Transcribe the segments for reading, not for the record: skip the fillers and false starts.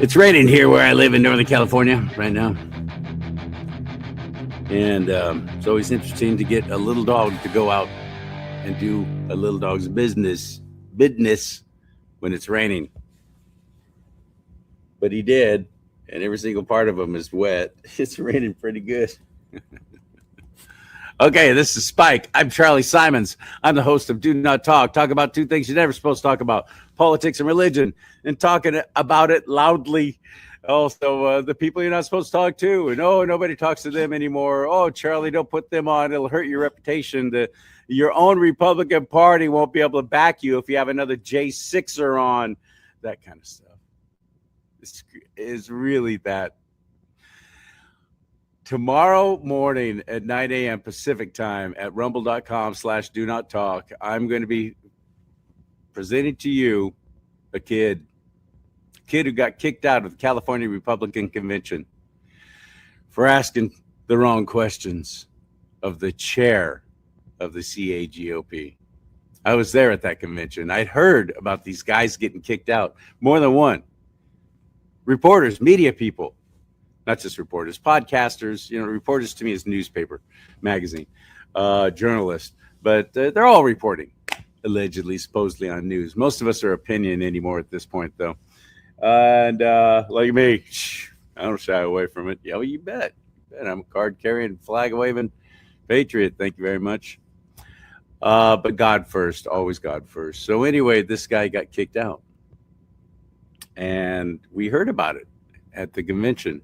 It's raining here where I live in Northern California right now. And it's always interesting to get a little dog to go out and do a little dog's business when it's raining. But he did, and every single part of him is wet. It's raining pretty good. Okay, this is Spike. I'm Charlie Simons. I'm the host of Do Not Talk. Talk about two things you're never supposed to talk about: politics and religion, and talking about it loudly. Also, the people you're not supposed to talk to, and nobody talks to them anymore. Oh, Charlie, don't put them on. It'll hurt your reputation. Your own Republican Party won't be able to back you if you have another J6er on. That kind of stuff. This is really that. Tomorrow morning at 9 a.m. Pacific time at rumble.com/do not talk, I'm going to be presenting to you a kid who got kicked out of the California Republican Convention for asking the wrong questions of the chair of the CAGOP. I was there at that convention. I'd heard about these guys getting kicked out, more than one. Reporters, media people, not just reporters, podcasters. Reporters to me is newspaper, magazine, journalists, but they're all reporting, allegedly, supposedly on news. Most of us are opinion anymore at this point, though. And like me, I don't shy away from it. Yeah, well, you bet. I'm a card-carrying, flag-waving patriot. Thank you very much. But God first, always God first. So anyway, this guy got kicked out. And we heard about it at the convention.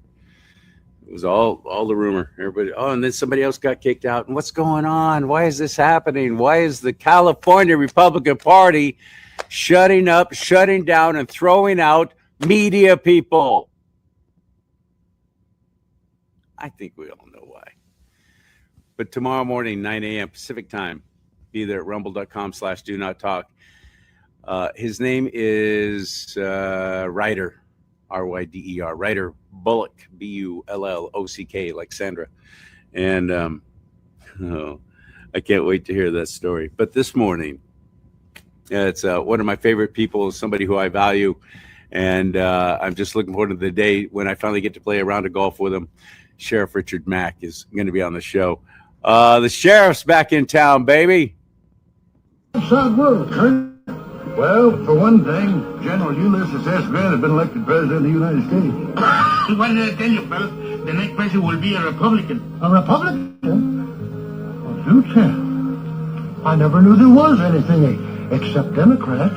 It was all the rumor. Everybody, and then somebody else got kicked out. And what's going on? Why is this happening? Why is the California Republican Party shutting up, shutting down, and throwing out media people? I think we all know why. But tomorrow morning, 9 a.m. Pacific time, be there at rumble.com/do not talk. His name is Ryder, R-Y-D-E-R, Ryder Bullock, B-U-L-L-O-C-K, like Sandra. And I can't wait to hear that story. But this morning, it's one of my favorite people, somebody who I value. And I'm just looking forward to the day when I finally get to play a round of golf with him. Sheriff Richard Mack is going to be on the show. The sheriff's back in town, baby. Hard work, huh? Well, for one thing, General Ulysses S. Grant has been elected president of the United States. What did I tell you, fellas? The next president will be a Republican. A Republican? Well, do tell. I never knew there was anything except Democrats.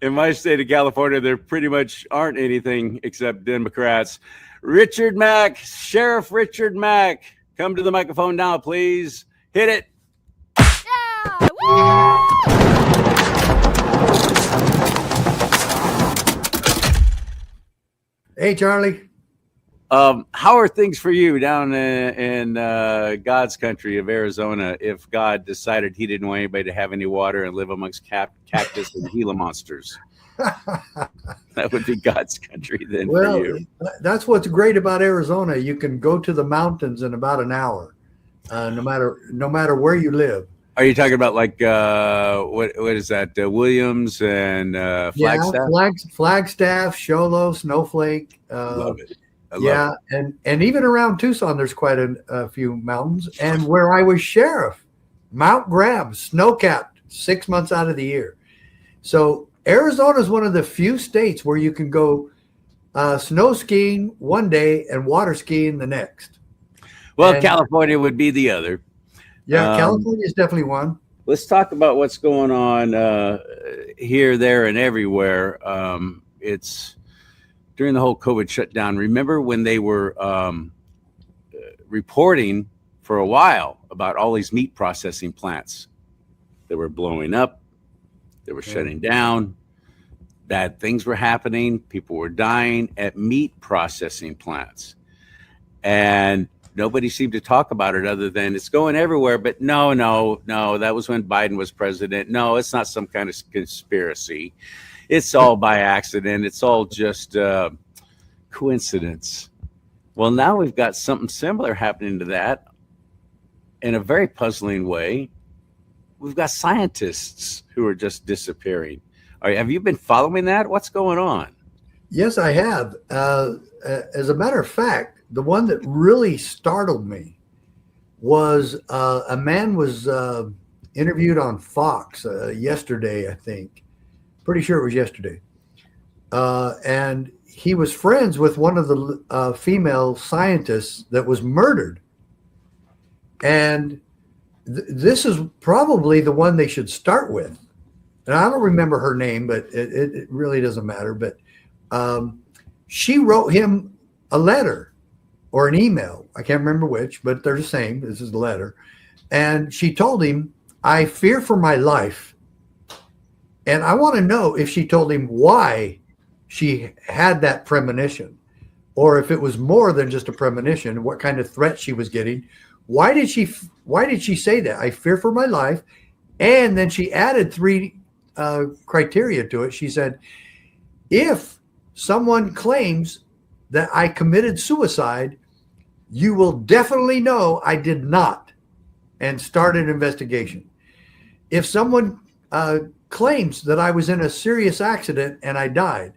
In my state of California, there pretty much aren't anything except Democrats. Richard Mack, Sheriff Richard Mack, come to the microphone now, please. Hit it. Yeah! Woo! Hey, Charlie. How are things for you down in God's country of Arizona if God decided he didn't want anybody to have any water and live amongst cactus and Gila monsters? That would be God's country then for you. That's what's great about Arizona. You can go to the mountains in about an hour, no matter where you live. Are you talking about like what is that? Williams and Flagstaff? Yeah, Flagstaff, Show Low, Snowflake. Love it. Yeah, and even around Tucson, there's quite a few mountains. And where I was sheriff, Mount Graham, snow-capped 6 months out of the year. So Arizona is one of the few states where you can go snow skiing one day and water skiing the next. Well, California would be the other. Yeah, California is definitely one. Let's talk about what's going on here, there, and everywhere. It's during the whole COVID shutdown. Remember when they were reporting for a while about all these meat processing plants that were blowing up, they were shutting down, bad things were happening, people were dying at meat processing plants. And nobody seemed to talk about it other than it's going everywhere. But no, that was when Biden was president. No, it's not some kind of conspiracy. It's all by accident. It's all just coincidence. Well, now we've got something similar happening to that in a very puzzling way. We've got scientists who are just disappearing. Have you been following that? What's going on? Yes, I have. As a matter of fact, the one that really startled me was a man was interviewed on Fox yesterday, I think. Pretty sure it was yesterday. And he was friends with one of the female scientists that was murdered. And this is probably the one they should start with. And I don't remember her name, but it really doesn't matter. But she wrote him a letter or an email. I can't remember which, but they're the same. This is the letter. And she told him, I fear for my life. And I want to know if she told him why she had that premonition, or if it was more than just a premonition, what kind of threat she was getting. Why did she say that? I fear for my life. And then she added 3 criteria to it. She said, if someone claims that I committed suicide, you will definitely know I did not, and start an investigation. If someone claims that I was in a serious accident and I died,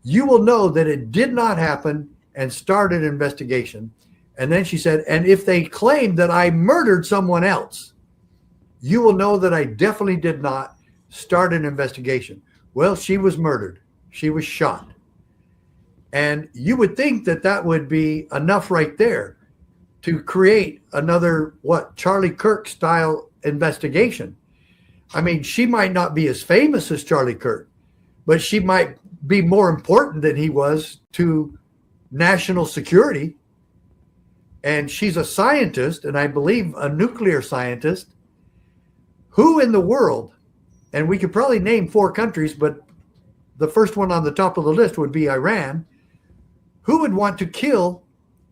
you will know that it did not happen, and start an investigation. And then she said, and if they claim that I murdered someone else, you will know that I definitely did not, start an investigation. Well, she was murdered. She was shot. And you would think that that would be enough right there to create another, Charlie Kirk style investigation. I mean, she might not be as famous as Charlie Kirk, but she might be more important than he was to national security. And she's a scientist, and I believe a nuclear scientist. Who in the world, and we could probably name 4 countries, but the first one on the top of the list would be Iran, who would want to kill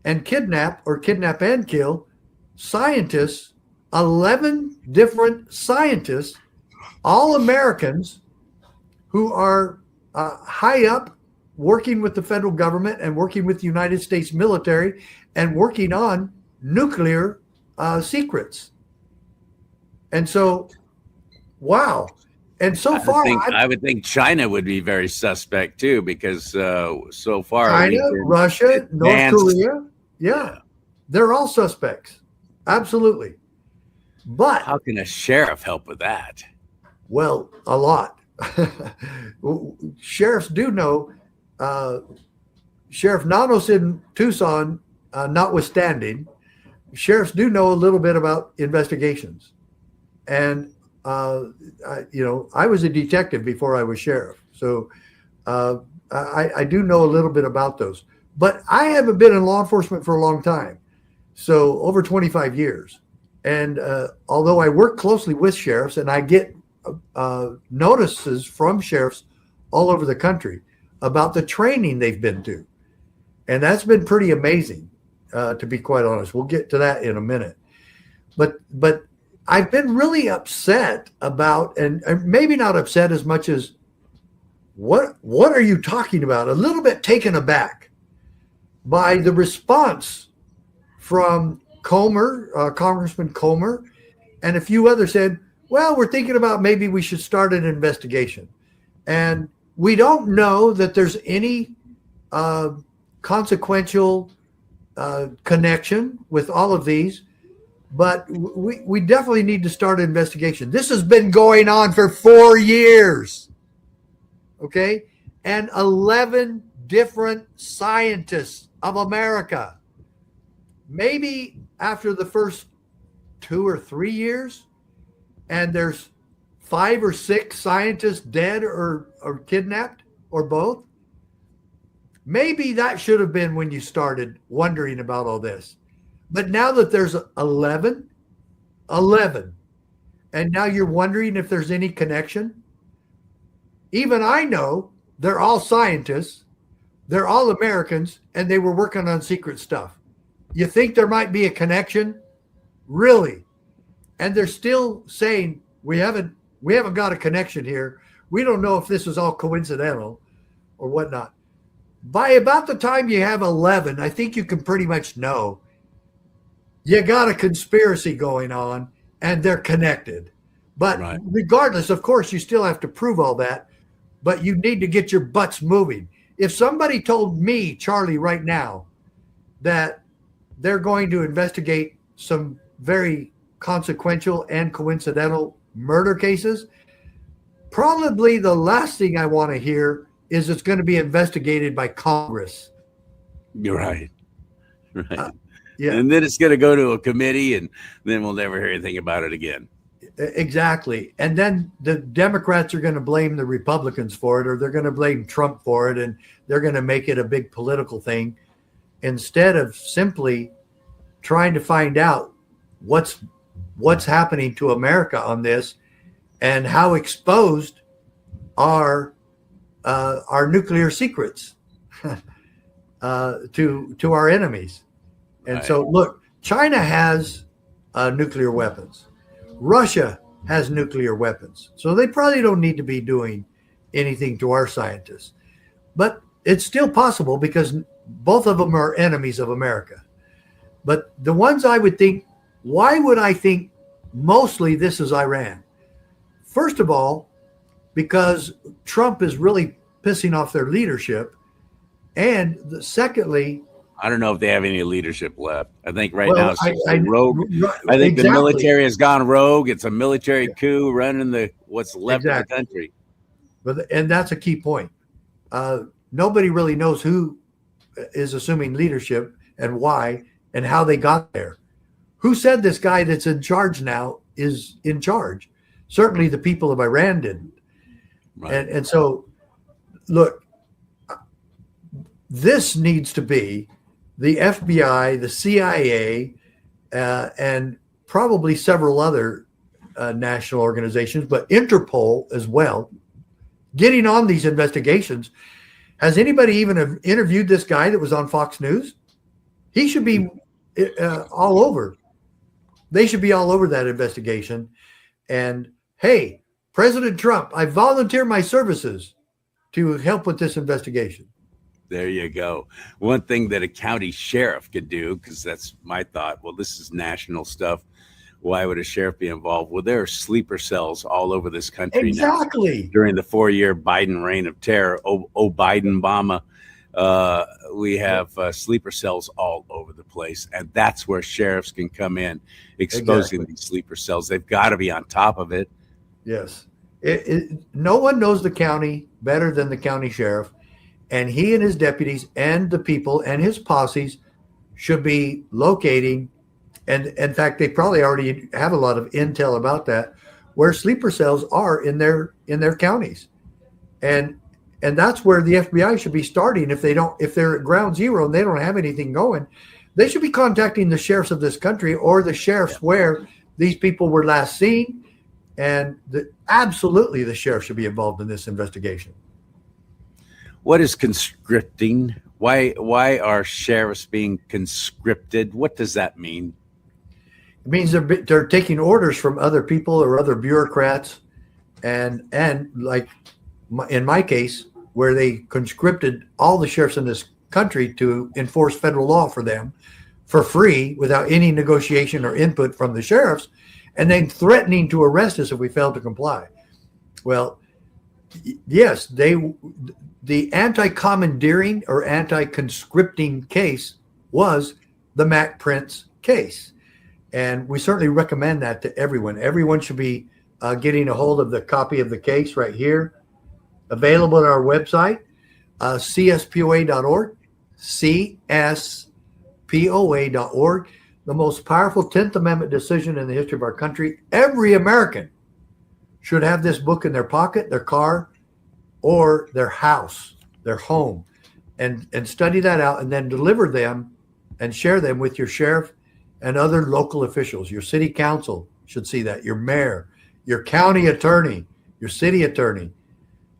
and kidnap, or kidnap and kill scientists, 11 different scientists, all Americans, who are high up, working with the federal government and working with the United States military and working on nuclear secrets. And so, wow. And so far, I would think China would be very suspect too, because so far, China, Russia, North Korea, yeah, they're all suspects. Absolutely. But how can a sheriff help with that? Well, a lot. Sheriffs do know. Sheriff Nanos in Tucson, notwithstanding, sheriffs do know a little bit about investigations. And I was a detective before I was sheriff, so I do know a little bit about those. But I haven't been in law enforcement for a long time, so over 25 years. And although I work closely with sheriffs, and I get notices from sheriffs all over the country about the training they've been to, and that's been pretty amazing, to be quite honest. We'll get to that in a minute. But I've been really upset about, and maybe not upset as much as, what are you talking about? A little bit taken aback by the response from Comer, Congressman Comer, and a few others said, well, we're thinking about maybe we should start an investigation. And we don't know that there's any consequential connection with all of these, but we definitely need to start an investigation. This has been going on for 4 years, okay? And 11 different scientists of America. Maybe after the first 2 or 3 years, and there's 5 or 6 scientists dead or kidnapped, or both, maybe that should have been when you started wondering about all this. But now that there's 11, and now you're wondering if there's any connection. Even I know they're all scientists, they're all Americans, and they were working on secret stuff. You think there might be a connection? Really? And they're still saying, we haven't got a connection here. We don't know if this is all coincidental or whatnot. By about the time you have 11, I think you can pretty much know you got a conspiracy going on and they're connected. But Regardless, of course, you still have to prove all that. but you need to get your butts moving. If somebody told me, Charlie, right now, that they're going to investigate some very consequential and coincidental murder cases, probably the last thing I want to hear is it's going to be investigated by Congress. You're right. Right. Yeah, And then it's going to go to a committee, and then we'll never hear anything about it again. exactly. And then the Democrats are going to blame the Republicans for it, or they're going to blame Trump for it, and they're going to make it a big political thing instead of simply trying to find out what's happening to America on this and how exposed are our nuclear secrets to our enemies. And so, look, China has nuclear weapons. Russia has nuclear weapons. So they probably don't need to be doing anything to our scientists. But it's still possible because both of them are enemies of America. But the ones I would think, why would I think mostly this is Iran? First of all, because Trump is really pissing off their leadership. And secondly, I don't know if they have any leadership left. I think right well, now it's rogue. I think the military has gone rogue. It's a military coup running what's left of the country. And that's a key point. Nobody really knows who is assuming leadership and why and how they got there. Who said this guy that's in charge now is in charge? Certainly the people of Iran didn't. Right. And so, look, this needs to be the FBI, the CIA, and probably several other national organizations, but Interpol as well, getting on these investigations. Has anybody even interviewed this guy that was on Fox News? He should be all over. They should be all over that investigation. And, hey, President Trump, I volunteer my services to help with this investigation. There you go. One thing that a county sheriff could do, because that's my thought, well, this is national stuff. Why would a sheriff be involved? Well, there are sleeper cells all over this country exactly. now. During the 4-year Biden reign of terror, Biden, Obama, we have sleeper cells all over the place. And that's where sheriffs can come in, exposing these sleeper cells. They've got to be on top of it. Yes. No one knows the county better than the county sheriff. And he and his deputies and the people and his posses should be locating, and in fact, they probably already have a lot of intel about that, where sleeper cells are in their counties, and that's where the FBI should be starting. If they're at ground zero and they don't have anything going, they should be contacting the sheriffs of this country or the sheriffs where these people were last seen, and absolutely the sheriff should be involved in this investigation. What is conscripting? Why are sheriffs being conscripted? What does that mean? It means they're taking orders from other people or other bureaucrats, and like in my case, where they conscripted all the sheriffs in this country to enforce federal law for them for free without any negotiation or input from the sheriffs, and then threatening to arrest us if we failed to comply. Well, yes, the anti-commandeering or anti-conscripting case was the Mack Prince case. And we certainly recommend that to everyone. Everyone should be getting a hold of the copy of the case right here, available on our website, cspoa.org, cspoa.org, the most powerful 10th Amendment decision in the history of our country. Every American should have this book in their pocket, their car, or their house, their home, and study that out, and then deliver them and share them with your sheriff and other local officials. Your city council should see that, your mayor, your county attorney, your city attorney,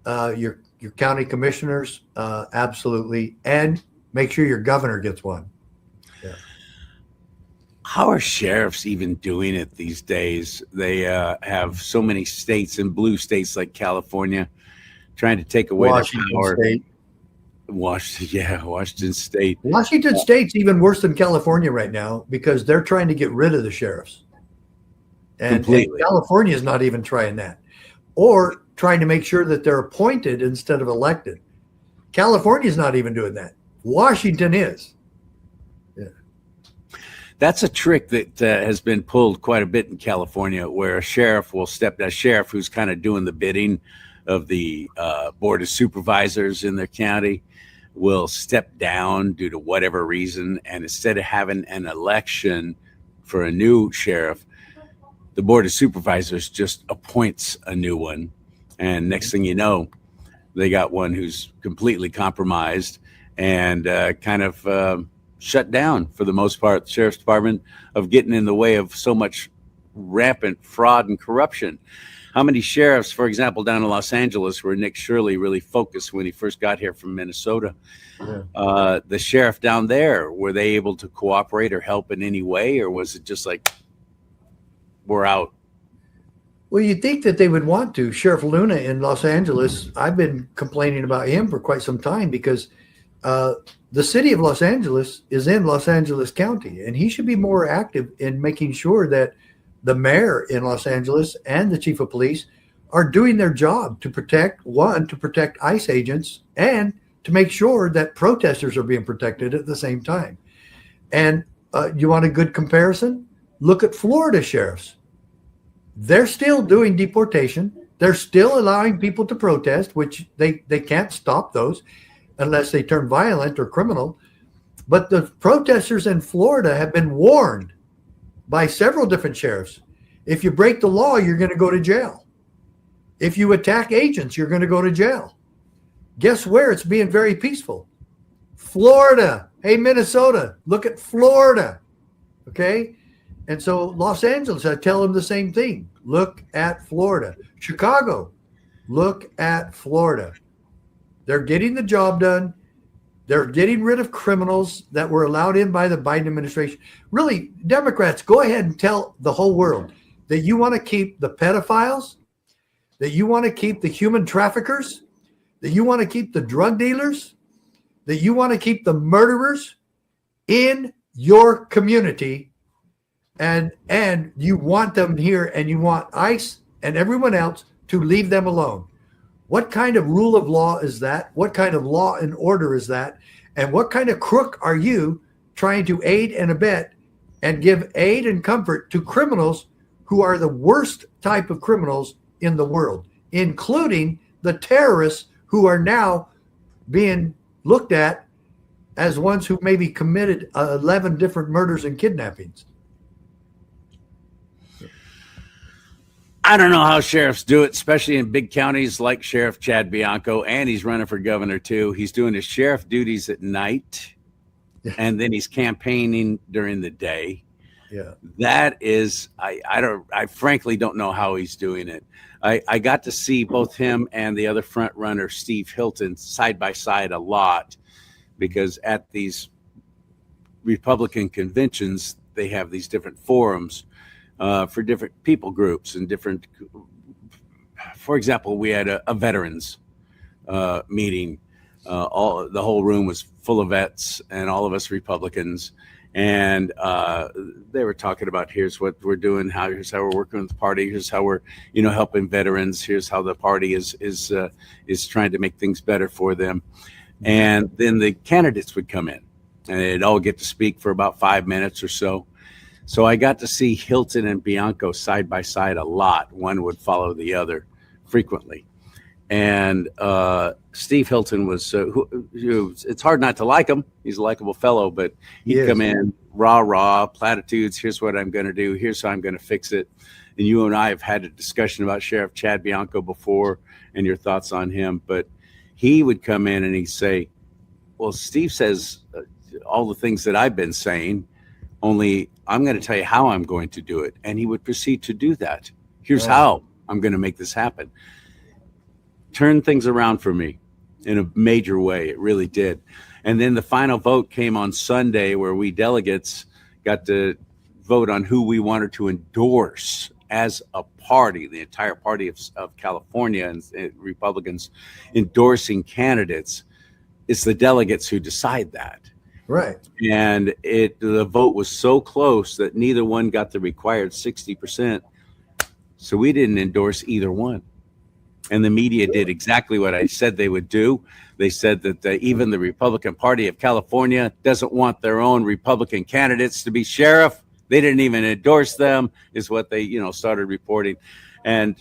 your county commissioners, absolutely, and make sure your governor gets one. Yeah. How are sheriffs even doing it these days? They have so many states and blue states like California trying to take away Washington the power. State. Washington State. Washington State's even worse than California right now because they're trying to get rid of the sheriffs. And California is not even trying that. Or trying to make sure that they're appointed instead of elected. California's not even doing that. Washington is. That's a trick that has been pulled quite a bit in California, where a sheriff who's kind of doing the bidding of the board of supervisors in their county will step down due to whatever reason. And instead of having an election for a new sheriff, the board of supervisors just appoints a new one. And next thing you know, they got one who's completely compromised and kind of shut down for the most part, the sheriff's department, of getting in the way of so much rampant fraud and corruption. How many sheriffs, for example, down in Los Angeles, where Nick Shirley really focused when he first got here from Minnesota, the sheriff down there, were they able to cooperate or help in any way, or was it just like, we're out? Well, you'd think that they would want to. Sheriff Luna in Los Angeles, I've been complaining about him for quite some time because the city of Los Angeles is in Los Angeles County, and he should be more active in making sure that the mayor in Los Angeles and the chief of police are doing their job to protect ICE agents and to make sure that protesters are being protected at the same time. And you want a good comparison? Look at Florida sheriffs. They're still doing deportation. They're still allowing people to protest, which they can't stop those unless they turn violent or criminal. But the protesters in Florida have been warned by several different sheriffs. If you break the law, you're going to go to jail. If you attack agents, you're going to go to jail. Guess where it's being very peaceful? Florida. Hey, Minnesota, look at Florida. Okay? And so Los Angeles, I tell them the same thing. Look at Florida. Chicago, look at Florida. They're getting the job done. They're getting rid of criminals that were allowed in by the Biden administration. Really, Democrats, go ahead and tell the whole world that you want to keep the pedophiles, that you want to keep the human traffickers, that you want to keep the drug dealers, that you want to keep the murderers in your community, and you want them here, and you want ICE and everyone else to leave them alone. What kind of rule of law is that? What kind of law and order is that? And what kind of crook are you trying to aid and abet and give aid and comfort to criminals who are the worst type of criminals in the world, including the terrorists who are now being looked at as ones who maybe committed 11 different murders and kidnappings? I don't know how sheriffs do it, especially in big counties like Sheriff Chad Bianco, and he's running for governor too. He's doing his sheriff duties at night, and then he's campaigning during the day. Yeah, that is, I frankly don't know how he's doing it. I got to see both him and the other front runner, Steve Hilton, side by side a lot, because at these Republican conventions, they have these different forums for different people groups and different, for example, we had a veterans meeting. The whole room was full of vets and all of us Republicans. And they were talking about, here's what we're doing, here's how we're working with the party, here's how we're, helping veterans, here's how the party is trying to make things better for them. And then the candidates would come in and they'd all get to speak for about 5 minutes or so. So I got to see Hilton and Bianco side by side a lot. One would follow the other frequently. And Steve Hilton was, it's hard not to like him. He's a likable fellow, but he'd come in, rah, platitudes. Here's what I'm going to do. Here's how I'm going to fix it. And you and I have had a discussion about Sheriff Chad Bianco before and your thoughts on him. But he would come in and he'd say, well, Steve says all the things that I've been saying, only I'm going to tell you how I'm going to do it. And he would proceed to do that. Here's how I'm going to make this happen. Turn things around for me in a major way. It really did. And then the final vote came on Sunday, where we delegates got to vote on who we wanted to endorse as a party, the entire party of California and Republicans endorsing candidates. It's the delegates who decide that. Right. And the vote was so close that neither one got the required 60%. So we didn't endorse either one. And the media did exactly what I said they would do. They said that even the Republican Party of California doesn't want their own Republican candidates to be sheriff. They didn't even endorse them, is what they, started reporting. And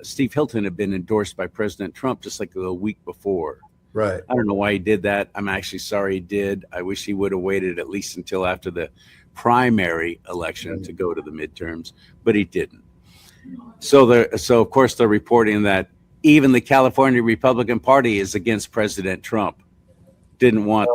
Steve Hilton had been endorsed by President Trump just like a week before. Right. I don't know why he did that. I'm actually sorry he did. I wish he would have waited at least until after the primary election to go to the midterms, but he didn't. So of course they're reporting that even the California Republican Party is against President Trump. Didn't want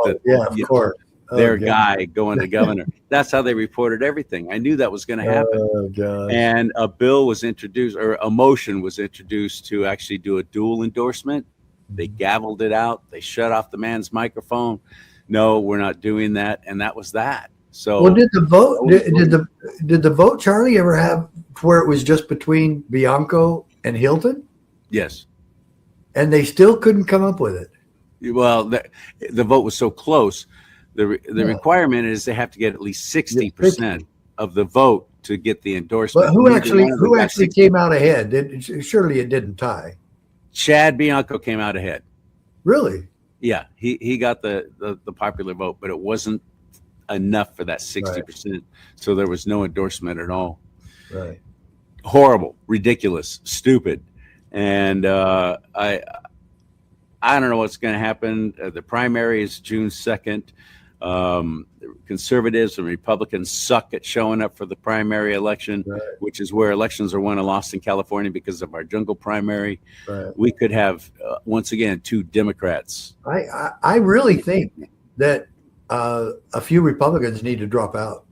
their guy going to governor. That's how they reported everything. I knew that was going to happen. Oh, God. And a bill was introduced, or a motion was introduced to actually do a dual endorsement. They gavelled it out. They shut off the man's microphone. No, we're not doing that. And that was that. So, well, did the vote, Charlie, ever have where it was just between Bianco and Hilton? Yes. And they still couldn't come up with it. Well, the vote was so close. The requirement is they have to get at least 60% of the vote to get the endorsement. But who actually came out ahead? Surely it didn't tie. Chad Bianco came out ahead. Really? Yeah, he got the popular vote, but it wasn't enough for that 60%. Right. So there was no endorsement at all. Right. Horrible, ridiculous, stupid. And I don't know what's going to happen. The primary is June 2nd. Conservatives and Republicans suck at showing up for the primary election, which is where elections are won and lost in California because of our jungle primary. Right. We could have, once again, 2 Democrats. I really think that a few Republicans need to drop out.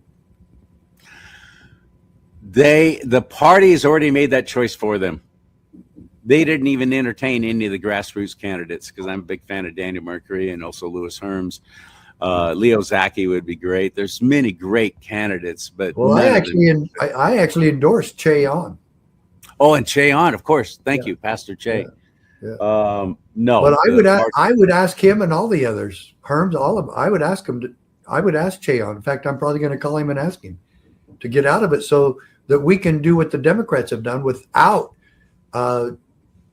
The party has already made that choice for them. They didn't even entertain any of the grassroots candidates, because I'm a big fan of Daniel Mercury and also Louis Herms. Leo Zaki would be great. There's many great candidats, but I actually endorsed Che On. Oh, and Che On, of course. Thank you, Pastor Che. Yeah. No, but I would ask him and all the others, Herms, all of them. I would ask Che On. In fact, I'm probably going to call him and ask him to get out of it so that we can do what the Democrats have done without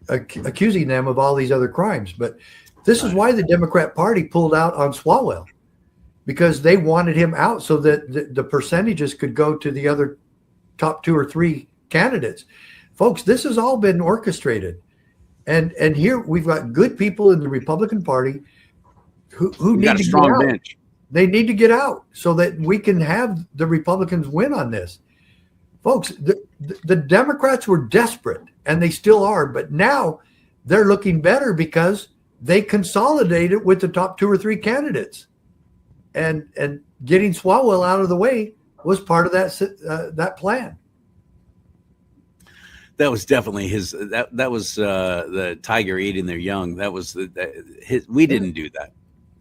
accusing them of all these other crimes. But this is why the Democrat Party pulled out on Swalwell, because they wanted him out so that the percentages could go to the other top 2 or 3 candidates. Folks, this has all been orchestrated. And here we've got good people in the Republican Party who need to get out. Bench. They need to get out so that we can have the Republicans win on this. Folks, the Democrats were desperate, and they still are, but now they're looking better because they consolidated with the top 2 or 3 candidates. And getting Swalwell out of the way was part of that plan. That was definitely his. That was the tiger eating their young. That was we didn't do that.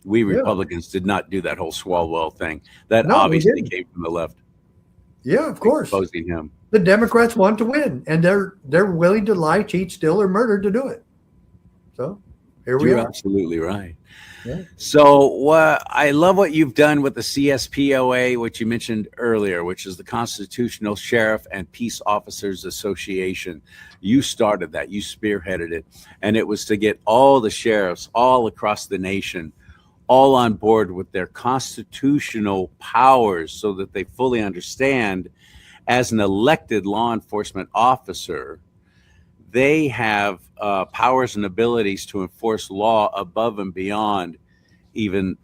We Republicans did not do that whole Swalwell thing. That obviously came from the left. Yeah, of course. Opposing him. The Democrats want to win, and they're willing to lie, cheat, steal, or murder to do it. So here we are. You're absolutely right. Yeah. So I love what you've done with the CSPOA, which you mentioned earlier, which is the Constitutional Sheriff and Peace Officers Association. You started that. You spearheaded it. And it was to get all the sheriffs all across the nation all on board with their constitutional powers so that they fully understand, as an elected law enforcement officer, they have powers and abilities to enforce law above and beyond even,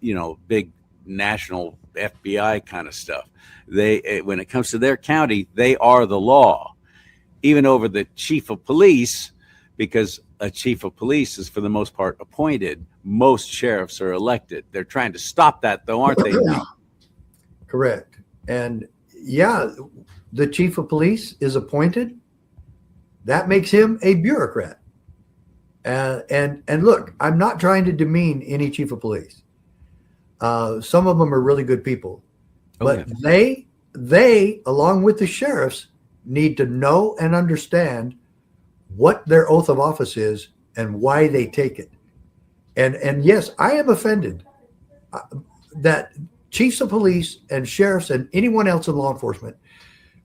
big national FBI kind of stuff. When it comes to their county, they are the law, even over the chief of police, because a chief of police is for the most part appointed. Most sheriffs are elected. They're trying to stop that, though, aren't they? Correct. And the chief of police is appointed. That makes him a bureaucrat. And look, I'm not trying to demean any chief of police. Some of them are really good people, but they, along with the sheriffs, need to know and understand what their oath of office is and why they take it. And yes, I am offended that chiefs of police and sheriffs and anyone else in law enforcement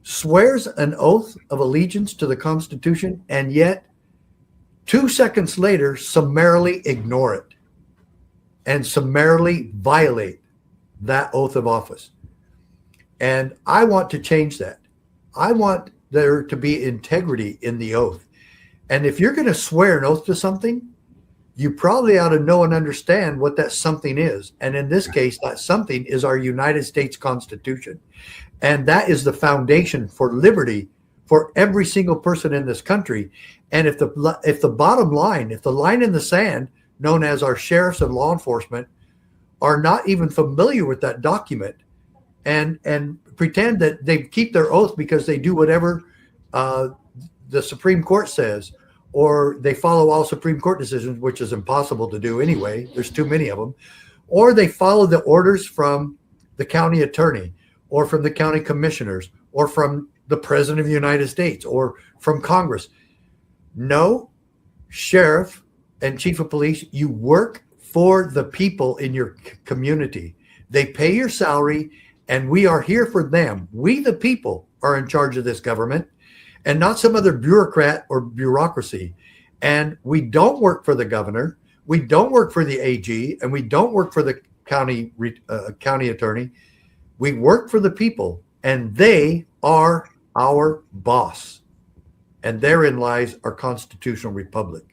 swears an oath of allegiance to the Constitution and yet 2 seconds later summarily ignore it and summarily violate that oath of office. And I want to change that. I want there to be integrity in the oath. And if you're going to swear an oath to something, you probably ought to know and understand what that something is. And in this case, that something is our United States Constitution. And that is the foundation for liberty for every single person in this country. And if the bottom line, if the line in the sand, known as our sheriffs and law enforcement, are not even familiar with that document and pretend that they keep their oath because they do whatever the Supreme Court says, or they follow all Supreme Court decisions, which is impossible to do anyway. There's too many of them. Or they follow the orders from the county attorney or from the county commissioners or from the president of the United States or from Congress. No, sheriff and chief of police, you work for the people in your community. They pay your salary and we are here for them. We, the people, are in charge of this government and not some other bureaucrat or bureaucracy. And we don't work for the governor. We don't work for the AG, and we don't work for the county attorney. We work for the people, and they are our boss. And therein lies our constitutional republic.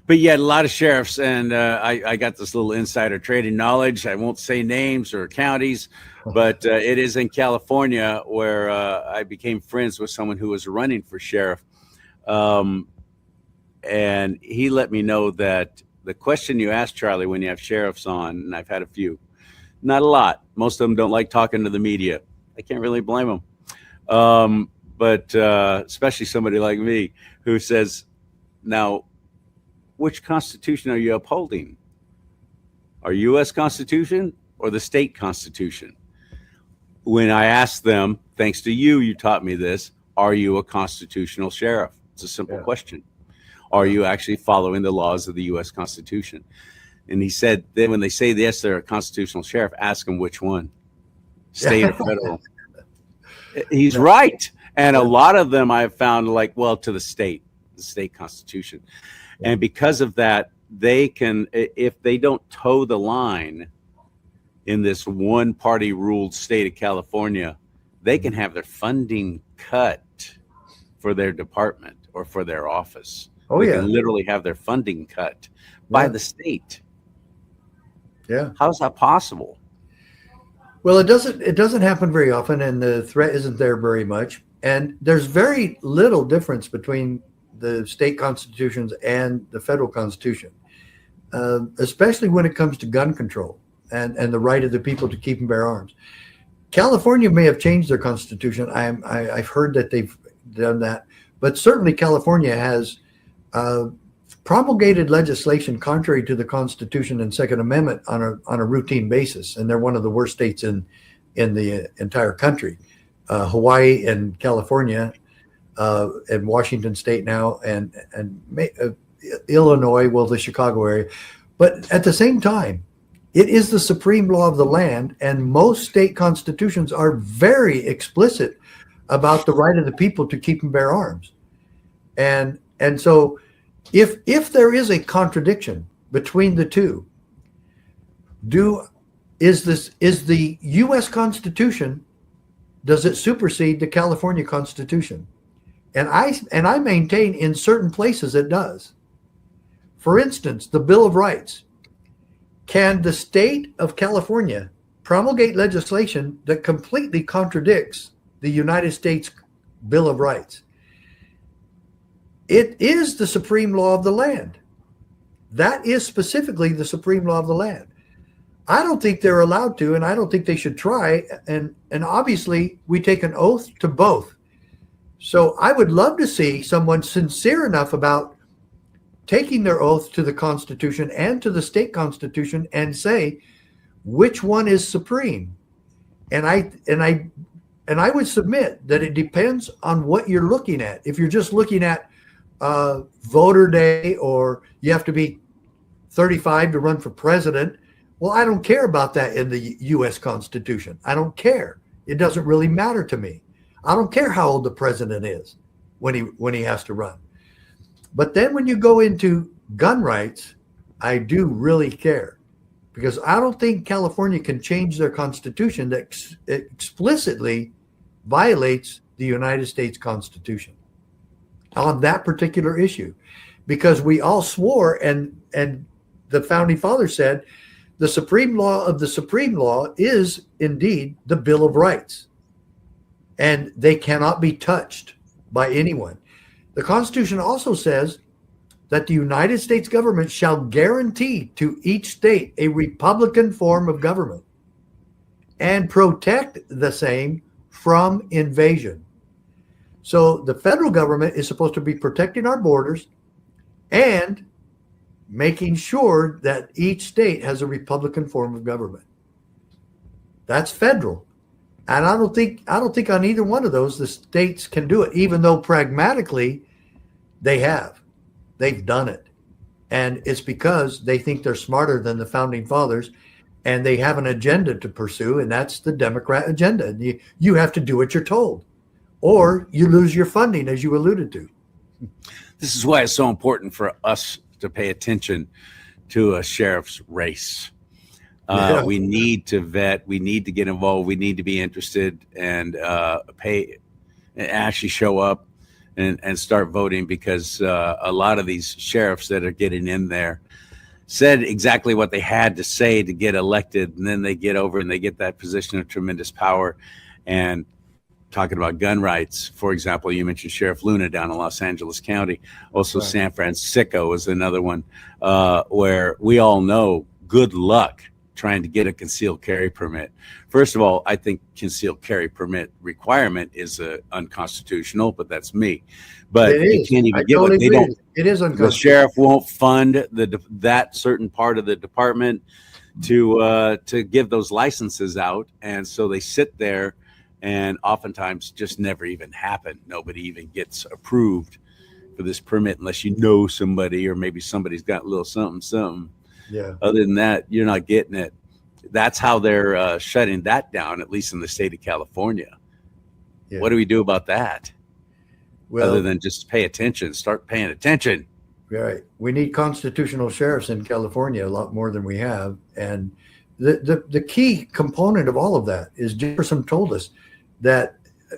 But yet a lot of sheriffs, and I got this little insider trading knowledge. I won't say names or counties, but it is in California where I became friends with someone who was running for sheriff. And he let me know that the question you asked, Charlie, when you have sheriffs on, and I've had a few, not a lot. Most of them don't like talking to the media. I can't really blame them. But especially somebody like me who says, now, which Constitution are you upholding? Our U.S. Constitution or the state Constitution? When I asked them, thanks to you, you taught me this, are you a constitutional sheriff? It's a simple question. Are you actually following the laws of the U.S. Constitution? And he said, then when they say yes, they're a constitutional sheriff, ask them which one, state or federal. He's right. And a lot of them I've found like, well, to the state Constitution. And because of that, they can, if they don't toe the line in this one party ruled state of California, they can have their funding cut for their department or for their office. Oh, they yeah. can literally have their funding cut by the state. Yeah. How's that possible? Well, it doesn't happen very often, and the threat isn't there very much. And there's very little difference between the state constitutions and the federal constitution, especially when it comes to gun control and the right of the people to keep and bear arms. California may have changed their constitution. I've heard that they've done that, but certainly California has promulgated legislation contrary to the Constitution and Second Amendment on a routine basis, and they're one of the worst states in the entire country. Hawaii and California. And Washington State now, and Illinois, well, the Chicago area. But at the same time, it is the supreme law of the land, and most state constitutions are very explicit about the right of the people to keep and bear arms. And so if there is a contradiction between the two, is the U.S. Constitution, does it supersede the California Constitution? And I maintain in certain places it does. For instance, the Bill of Rights. Can the state of California promulgate legislation that completely contradicts the United States Bill of Rights? It is the supreme law of the land. That is specifically the supreme law of the land. I don't think they're allowed to, and I don't think they should try. And obviously, we take an oath to both. So I would love to see someone sincere enough about taking their oath to the Constitution and to the state Constitution and say which one is supreme. And I would submit that it depends on what you're looking at. If you're just looking at voter day, or you have to be 35 to run for president, well, I don't care about that in the U.S. Constitution. I don't care. It doesn't really matter to me. I don't care how old the president is when he has to run. But then when you go into gun rights, I do really care, because I don't think California can change their constitution that explicitly violates the United States Constitution on that particular issue, because we all swore, and the founding fathers said the supreme law of the supreme law is indeed the Bill of Rights, and they cannot be touched by anyone. The Constitution also says that the United States government shall guarantee to each state a republican form of government and protect the same from invasion. So the federal government is supposed to be protecting our borders and making sure that each state has a republican form of government. That's federal. And I don't think on either one of those the states can do it, even though pragmatically they've done it. And it's because they think they're smarter than the founding fathers, and they have an agenda to pursue, and that's the Democrat agenda. And you have to do what you're told, or you lose your funding, as you alluded to. This is why it's so important for us to pay attention to a sheriff's race. We need to vet, we need to get involved, we need to be interested, and actually show up and start voting, because a lot of these sheriffs that are getting in there said exactly what they had to say to get elected, and then they get over and they get that position of tremendous power. And talking about gun rights, for example, you mentioned Sheriff Luna down in Los Angeles County. Also, right. San Francisco is another one where we all know good luck trying to get a concealed carry permit. First of all, I think concealed carry permit requirement is unconstitutional, but that's me. But you can't even get what they don't. It is unconstitutional. The sheriff won't fund that certain part of the department to give those licenses out, and so they sit there, and oftentimes just never even happen. Nobody even gets approved for this permit unless you know somebody, or maybe somebody's got a little something. Yeah. Other than that, you're not getting it. That's how they're shutting that down, at least in the state of California. Yeah. What do we do about that? Well, other than just start paying attention. Right. We need constitutional sheriffs in California a lot more than we have. And the key component of all of that is Jefferson told us that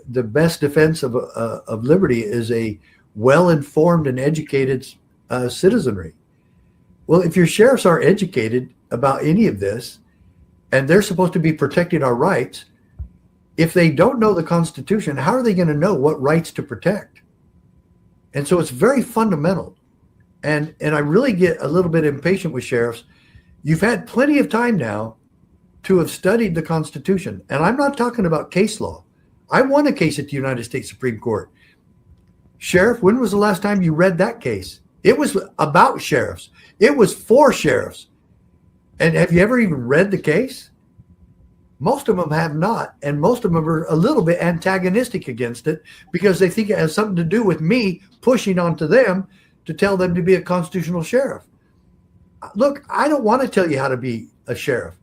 the best defense of liberty is a well-informed and educated citizenry. Well, if your sheriffs are educated about any of this, and they're supposed to be protecting our rights, if they don't know the Constitution, how are they going to know what rights to protect? And so it's very fundamental. And I really get a little bit impatient with sheriffs. You've had plenty of time now to have studied the Constitution. And I'm not talking about case law. I won a case at the United States Supreme Court. Sheriff, when was the last time you read that case? It was about sheriffs. It was for sheriffs. And have you ever even read the case? Most of them have not. And most of them are a little bit antagonistic against it, because they think it has something to do with me pushing onto them to tell them to be a constitutional sheriff. Look, I don't want to tell you how to be a sheriff.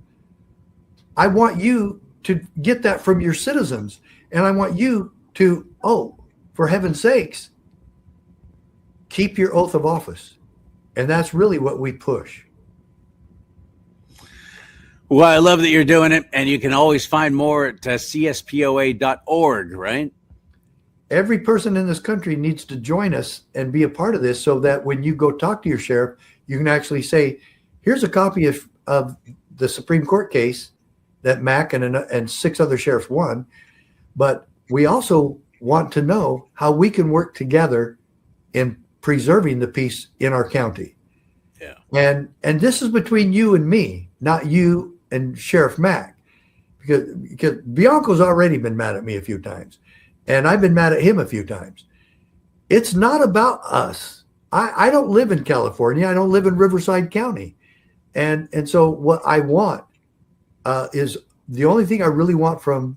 I want you to get that from your citizens. And I want you to, for heaven's sakes, keep your oath of office. And that's really what we push. Well, I love that you're doing it. And you can always find more at cspoa.org, right? Every person in this country needs to join us and be a part of this, so that when you go talk to your sheriff, you can actually say, here's a copy of the Supreme Court case that Mack and 6 other sheriffs won. But we also want to know how we can work together in preserving the peace in our county. Yeah. And this is between you and me, not you and Sheriff Mack, because Bianco's already been mad at me a few times, and I've been mad at him a few times. It's not about us. I don't live in California. I don't live in Riverside County. And so what I want is the only thing I really want from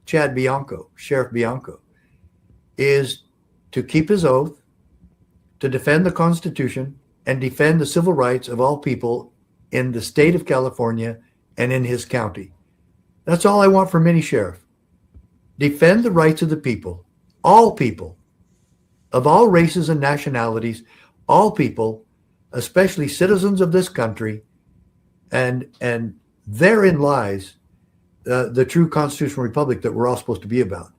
Chad Bianco, Sheriff Bianco, is to keep his oath, to defend the Constitution, and defend the civil rights of all people in the state of California and in his county. That's all I want from any sheriff. defend the rights of the people, of all races and nationalities, all people, especially citizens of this country, and therein lies the true constitutional republic that we're all supposed to be about.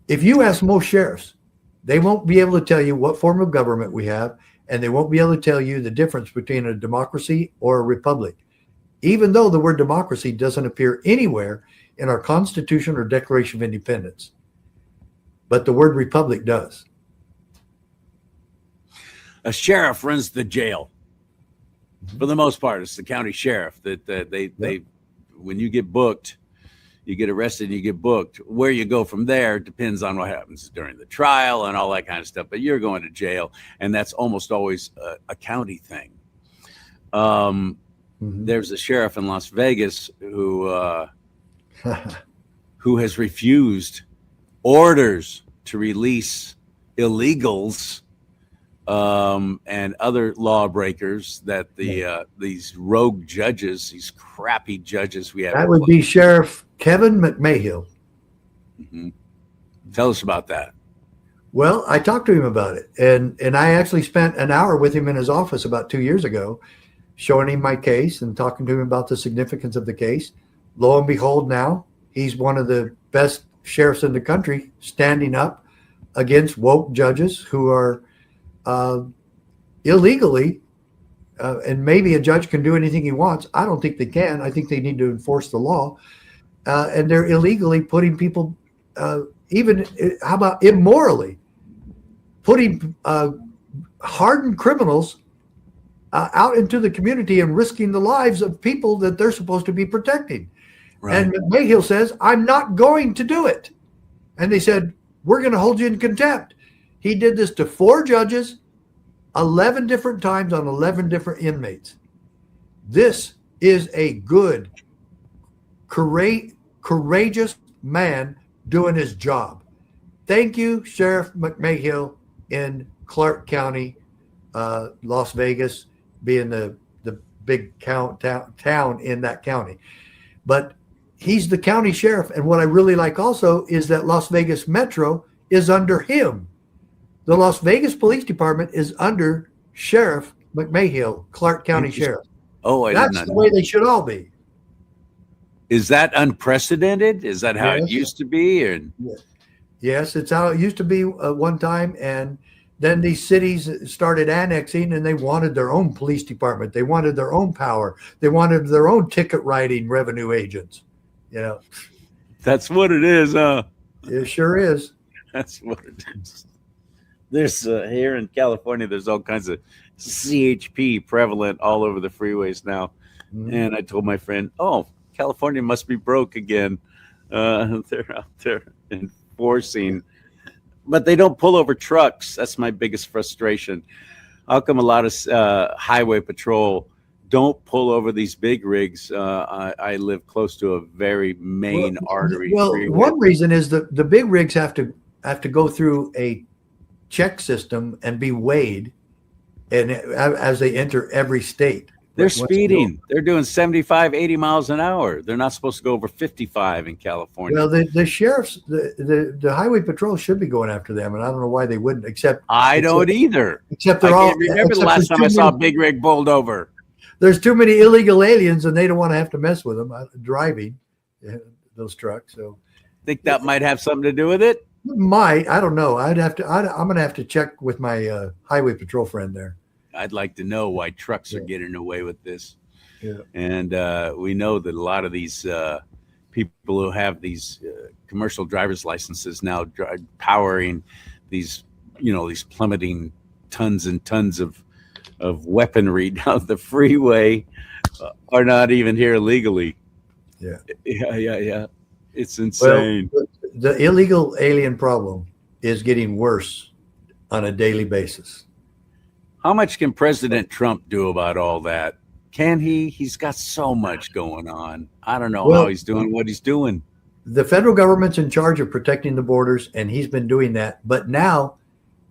If you ask most sheriffs, they won't be able to tell you what form of government we have, and they won't be able to tell you the difference between a democracy or a republic, even though the word democracy doesn't appear anywhere in our Constitution or Declaration of Independence. But the word republic does. A sheriff runs the jail. For the most part, it's the county sheriff that they when you get booked, you get arrested and you get booked. Where you go from there depends on what happens during the trial and all that kind of stuff. But you're going to jail, and that's almost always a county thing. There's a sheriff in Las Vegas who has refused orders to release illegals and other lawbreakers that these rogue judges, these crappy judges we have. That would be Sheriff Kevin McMahill. Tell us about that. Well, I talked to him about it, and I actually spent an hour with him in his office about 2 years ago, showing him my case and talking to him about the significance of the case. Lo and behold, now he's one of the best sheriffs in the country, standing up against woke judges who are illegally, and maybe a judge can do anything he wants. I don't think they can. I think they need to enforce the law. And they're illegally putting people, even, how about immorally, putting hardened criminals out into the community and risking the lives of people that they're supposed to be protecting. Right. And McMahill says, I'm not going to do it. And they said, we're going to hold you in contempt. He did this to 4 judges, 11 different times on 11 different inmates. This is a good, courageous man doing his job. Thank you, Sheriff McMahill in Clark County, Las Vegas, being the big town in that county. But he's the county sheriff. And what I really like also is that Las Vegas Metro is under him. The Las Vegas Police Department is under Sheriff McMahill, Clark County Sheriff. Oh, that's the way they should all be. Is that unprecedented? Is that how it used to be? Or? Yes, it's how it used to be one time. And then these cities started annexing, and they wanted their own police department. They wanted their own power. They wanted their own ticket writing revenue agents. You know, that's what it is, huh? It sure is. That's what it is. There's here in California, there's all kinds of CHP prevalent all over the freeways now. And I told my friend, oh, California must be broke again. They're out there enforcing, but they don't pull over trucks. That's my biggest frustration. How come a lot of highway patrol don't pull over these big rigs? I live close to a very main artery. Well, freeway. One reason is the big rigs have to go through a check system and be weighed, and as they enter every state. They're speeding. They're doing 75, 80 miles an hour. They're not supposed to go over 55 in California. Well, the sheriffs, the highway patrol should be going after them, and I don't know why they wouldn't. Except I don't either. Except they're all. Remember the last time I saw a big rig pulled over? There's too many illegal aliens, and they don't want to have to mess with them driving those trucks. So, think that might have something to do with it. Might. I don't know. I'm going to have to check with my highway patrol friend there. I'd like to know why trucks are getting away with this. Yeah. And we know that a lot of these people who have these commercial driver's licenses now powering these, these plummeting tons and tons of weaponry down the freeway are not even here legally. Yeah. Yeah. It's insane. Well, the illegal alien problem is getting worse on a daily basis. How much can President Trump do about all that? Can he? He's got so much going on. I don't know how he's doing what he's doing. The federal government's in charge of protecting the borders, and he's been doing that. But now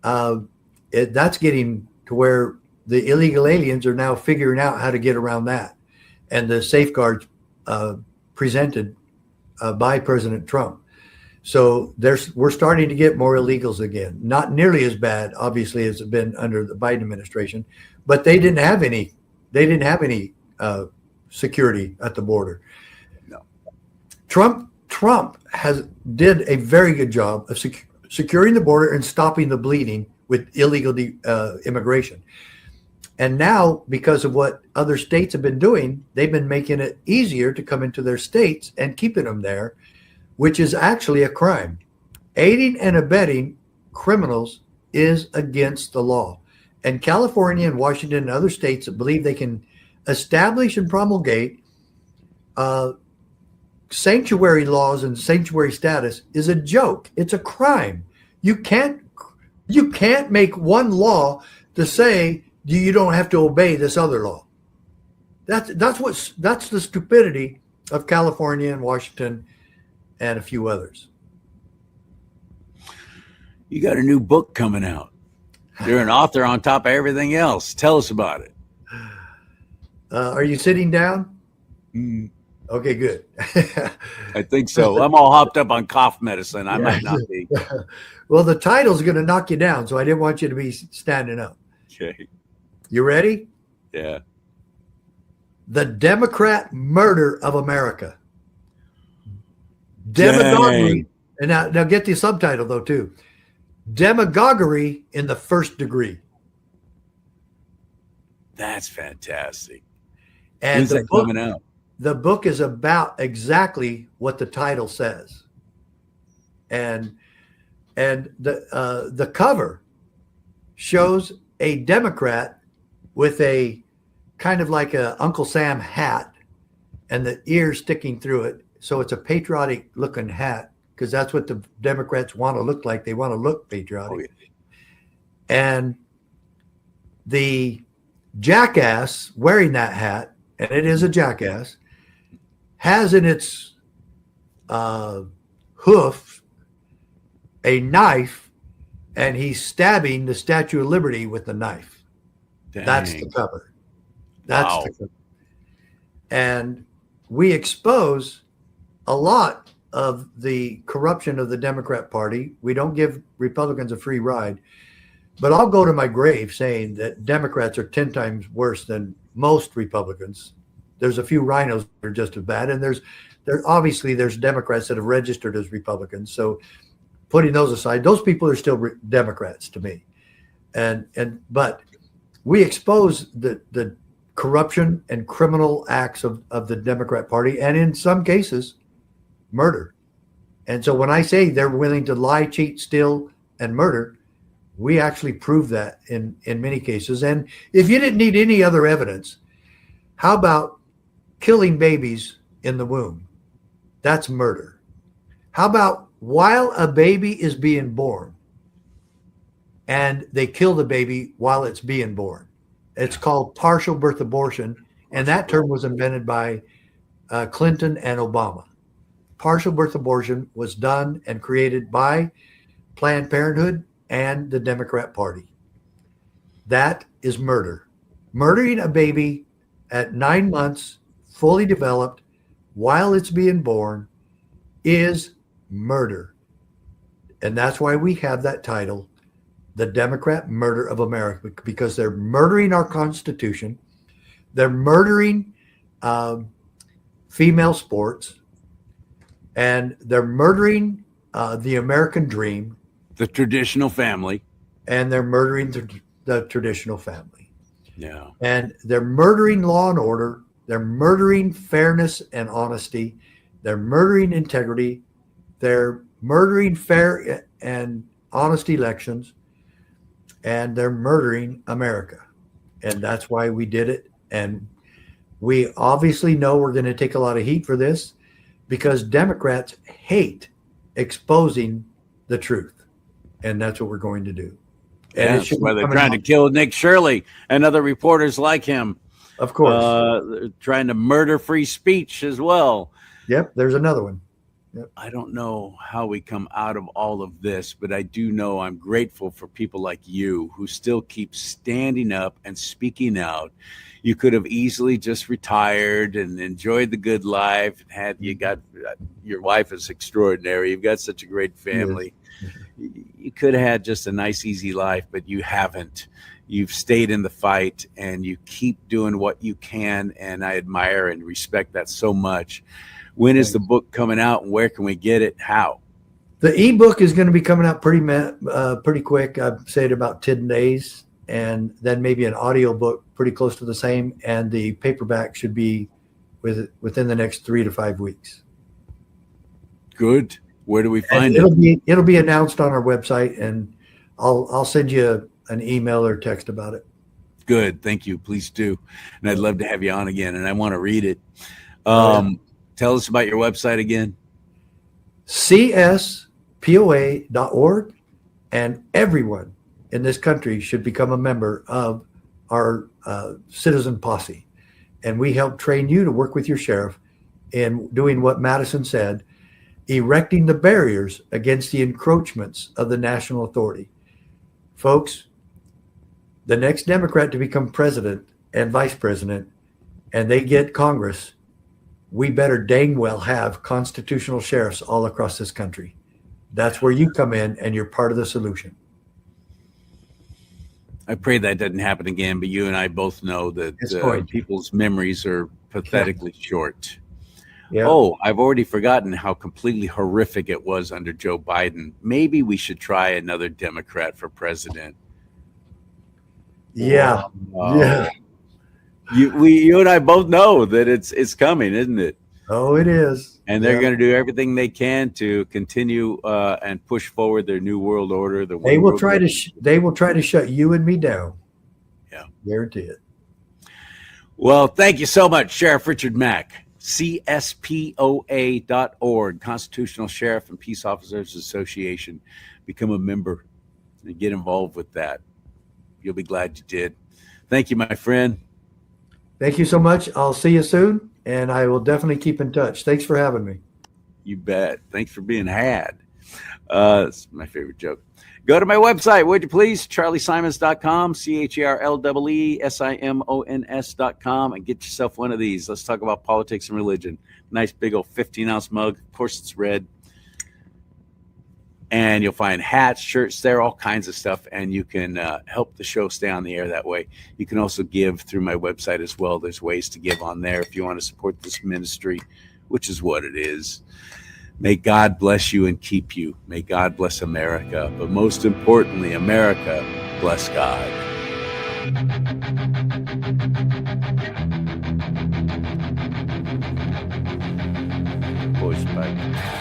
that's getting to where the illegal aliens are now figuring out how to get around that. And the safeguards presented by President Trump. So we're starting to get more illegals again. Not nearly as bad, obviously, as it's been under the Biden administration, but they didn't have any. They didn't have any security at the border. No. Trump did a very good job of securing the border and stopping the bleeding with illegal immigration. And now, because of what other states have been doing, they've been making it easier to come into their states and keeping them there, which is actually a crime. Aiding and abetting criminals is against the law. And California and Washington and other states that believe they can establish and promulgate sanctuary laws and sanctuary status is a joke. It's a crime. You can't make one law to say you don't have to obey this other law. That's the stupidity of California and Washington and a few others. You got a new book coming out. You're an author on top of everything else. Tell us about it. Are you sitting down? Okay, good. I think so. I'm all hopped up on cough medicine. I might not be. Well, the title's going to knock you down, so I didn't want you to be standing up. Okay. You ready? Yeah. The Democrat Murder of America. Demagoguery. And now get the subtitle, though, too. Demagoguery in the first degree. That's fantastic. And when's that coming out? The book is about exactly what the title says. And the cover shows a Democrat with a kind of like a Uncle Sam hat and the ears sticking through it. So it's a patriotic looking hat because that's what the Democrats want to look like. They want to look patriotic. Oh, yeah. And the jackass wearing that hat, and it is a jackass, has in its hoof a knife, and he's stabbing the Statue of Liberty with the knife. Dang. That's the cover. That's Wow. the cover. And we expose a lot of the corruption of the Democrat Party. We don't give Republicans a free ride. But I'll go to my grave saying that Democrats are 10 times worse than most Republicans. There's a few rhinos that are just as bad. And there's Democrats that have registered as Republicans. So putting those aside, those people are still Democrats to me. But we expose the corruption and criminal acts of the Democrat Party, and in some cases, murder. And so when I say they're willing to lie, cheat, steal, and murder, we actually prove that in many cases. And if you didn't need any other evidence, how about killing babies in the womb? That's murder. How about while a baby is being born and they kill the baby while it's being born? It's called partial birth abortion. And that term was invented by Clinton and Obama. Partial birth abortion was done and created by Planned Parenthood and the Democrat Party. That is murder. Murdering a baby at 9 months, fully developed, while it's being born, is murder. And that's why we have that title, The Democrat Murder of America, because they're murdering our Constitution. They're murdering female sports. And they're murdering the American dream. The traditional family. And they're murdering the traditional family. Yeah. And they're murdering law and order. They're murdering fairness and honesty. They're murdering integrity. They're murdering fair and honest elections. And they're murdering America. And that's why we did it. And we obviously know we're going to take a lot of heat for this because Democrats hate exposing the truth. And that's what we're going to do. And Yeah, that's why they're trying to kill Nick Shirley and other reporters like him. Of course. They're trying to murder free speech as well. Yep, there's another one. Yep. I don't know how we come out of all of this, but I do know I'm grateful for people like you who still keep standing up and speaking out. You could have easily just retired and enjoyed the good life. Your wife is extraordinary. You've got such a great family. Yes. You could have had just a nice, easy life, but you haven't. You've stayed in the fight and you keep doing what you can. And I admire and respect that so much. When is the book coming out and where can we get it? How? The ebook is going to be coming out pretty quick. I'd say it about 10 days. And then maybe an audio book pretty close to the same. And the paperback should be within the next 3 to 5 weeks. Good. Where do we find it? It'll be announced on our website, and I'll send you an email or text about it. Good. Thank you. Please do. And I'd love to have you on again. And I want to read it. Tell us about your website again. CSPOA.org. And everyone in this country should become a member of our citizen posse. And we help train you to work with your sheriff in doing what Madison said, erecting the barriers against the encroachments of the national authority. Folks, the next Democrat to become president and vice president, and they get Congress, we better dang well have constitutional sheriffs all across this country. That's where you come in, and you're part of the solution. I pray that doesn't happen again, but you and I both know that people's memories are pathetically short. Yeah. Oh, I've already forgotten how completely horrific it was under Joe Biden. Maybe we should try another Democrat for president. Yeah. Yeah. You and I both know that it's coming, isn't it? Oh, it is. And they're going to do everything they can to continue and push forward their new world order. They will try to shut you and me down. Yeah. Guarantee it. Well, thank you so much, Sheriff Richard Mack. CSPOA.org, Constitutional Sheriff and Peace Officers Association. Become a member and get involved with that. You'll be glad you did. Thank you, my friend. Thank you so much. I'll see you soon, and I will definitely keep in touch. Thanks for having me. You bet. Thanks for being had. That's my favorite joke. Go to my website, would you please? CharlieSimons.com, CharlieSimons.com, and get yourself one of these. Let's talk about politics and religion. Nice big old 15-ounce mug. Of course, it's red. And you'll find hats, shirts there, all kinds of stuff. And you can help the show stay on the air that way. You can also give through my website as well. There's ways to give on there if you want to support this ministry, which is what it is. May God bless you and keep you. May God bless America. But most importantly, America, bless God. Voice back.